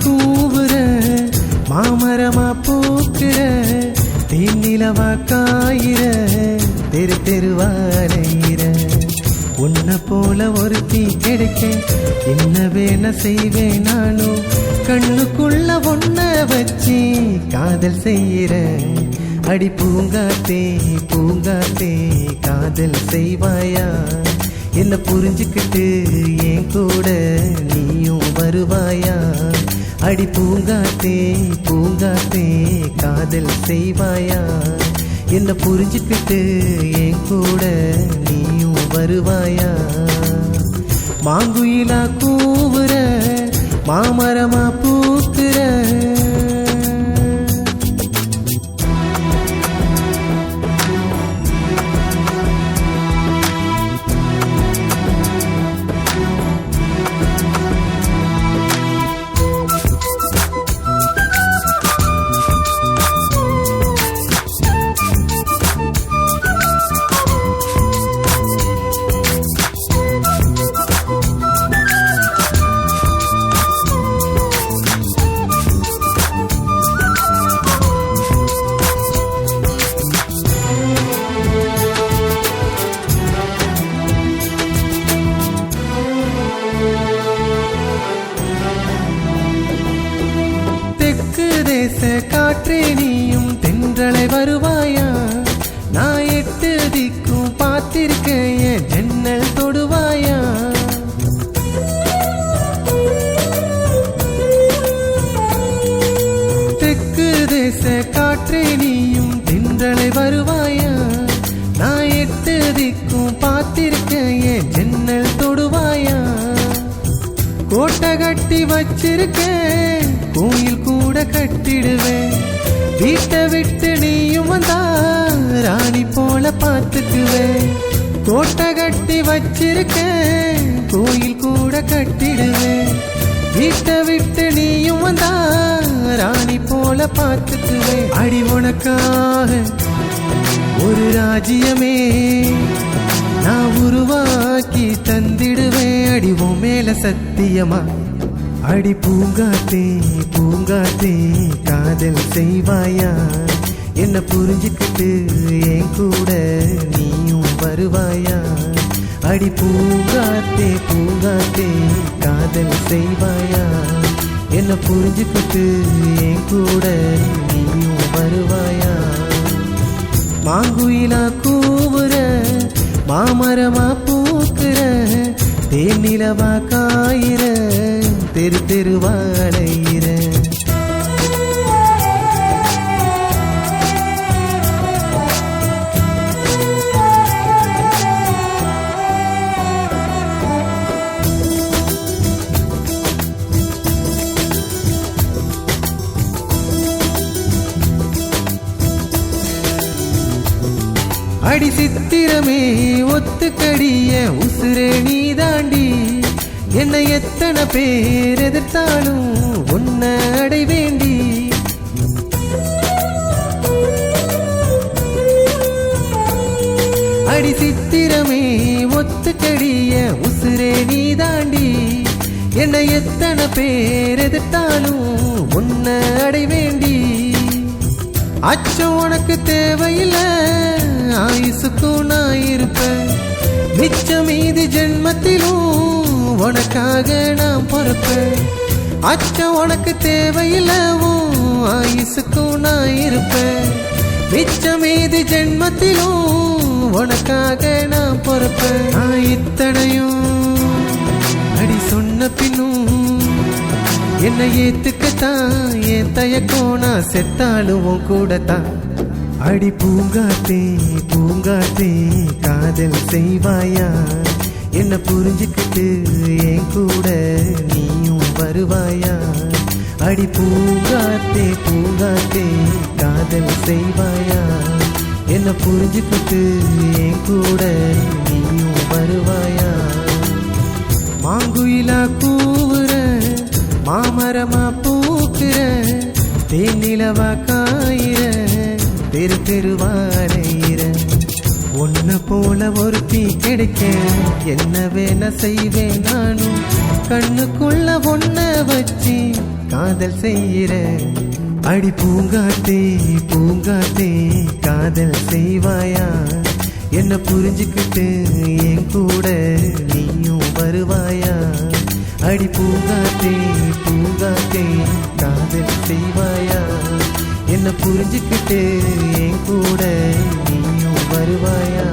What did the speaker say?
கூவுற மாமரமா பூக்குற தேனிலவா காயிற தெரு தெருவாரையிற உன்னை போல ஒருத்தி கிடைக்க என்ன வேணா செய்வேன் நானும் கண்ணுக்குள்ள ஒன்ன வச்சு காதல் செய்யற அடி பூங்காத்தே பூங்காத்தே காதல் செய்வாயா என்ன புரிஞ்சுக்கிட்டு என் கூட நீயும் வருவாயா அடி பூங்காத்தே பூங்காத்தே காதல் செய்வாயா என்ன புரிஞ்சுக்கிட்டு என் கூட நீயும் வருவாயா மாங்குயிலா கூவுற மாமரமா பூக்குற காற்றே நீயும் தென்றலை வருவாயா நான் எட்டு திக்கும் பார்த்திருக்கேன் என் ஜன்னல் தொடுவாயா தெற்கு தேச காற்றே நீயும் தென்றலை வருவாயா நான் எட்டு திக்கும் பார்த்திருக்கேன் என் ஜன்னல் தொடுவாயா கோட்டை கட்டி வச்சிருக்கேன் கோயில் கூட கட்டிடுவேன் வீட்டை விட்டு நீயும் வந்தா ராணி போல பார்த்துக்குவேன் கோட்டை கட்டி வச்சிருக்கேன் கோயில் கூட கட்டிடுவேன் வீட்டை விட்டு நீயும் வந்தா ராணி போல பார்த்துக்குவேன் அடி உனக்காக ஒரு ராஜ்யமே நான் உருவாக்கி தந்திடுவேன் அடி உன் மேல சத்தியமா அடி பூங்காத்தே பூங்காத்தே காதல் செய்வாயா என்ன புரிஞ்சுக்கிட்டு என் கூட நீயும் வருவாயா அடி பூங்காத்தே பூங்காத்தே காதல் செய்வாயா என்ன புரிஞ்சுக்கிட்டு என் கூட நீயும் வருவாயா மாங்குயிலா கூவுற மாமரமா பூக்குற தேனிலவா காயிற தெரு தெருவாழையிற அடி சித்திரமே ஒத்துக்கடிய உசுரே நீ தாண்டி என்னை எத்தனை பேர் எதிர்த்தாலும் உன்னை அடைவேண்டி அடி சித்திரமே ஒத்துக்கடிய உசுரே நீ தாண்டி என்னை எத்தனை பேர் எதிர்த்தாலும் உன்னை அடைவேண்டி அச்சம் உனக்கு தேவையில்லை ஆயுசுக்கும் நான் இருப்பேன் மிச்சம் மீது ஜென்மத்திலும் உனக்காக நான் பொறுப்பேன் அச்சம் உனக்கு தேவையில்லவும் ஆயுசுக்கும் நான் இருப்பேன் மிச்சம் மீது ஜென்மத்திலும் உனக்காக நான் பொறுப்பேன் நான் இத்தனையும் அடி சொன்ன பின்னும் என்னை ஏத்துக்கத்தான் என் தயக்கம் நான் செத்தாலும் உன் கூடத்தான் அடி பூங்காத்தே பூங்காத்தே காதல் செய்வாயா என்ன புரிஞ்சுக்கிட்டு என் கூட நீயும் வருவாயா அடி பூங்காத்தே பூங்காத்தே காதல் செய்வாயா என்ன புரிஞ்சுக்கிட்டு என் கூட நீயும் வருவாயா மாங்குயிலா கூவுற மாமரமா பூக்குற தேனிலவா காயிற தெரு தெருவாரையிற உன்னை போல ஒருத்தி கிடைக்க என்ன வேணா செய்வேன் நானும் கண்ணுக்குள்ள ஒன்ன வச்சு காதல் செய்யற அடி பூங்காத்தே பூங்காத்தே காதல் செய்வாயா என்ன புரிஞ்சுக்கிட்டு என் கூட நீயும் வருவாயா அடி பூங்காத்தே பூங்காத்தே காதல் செய்வாயா என்ன புரிஞ்சுக்கிட்டு என் கூட நீயும் வருவாயா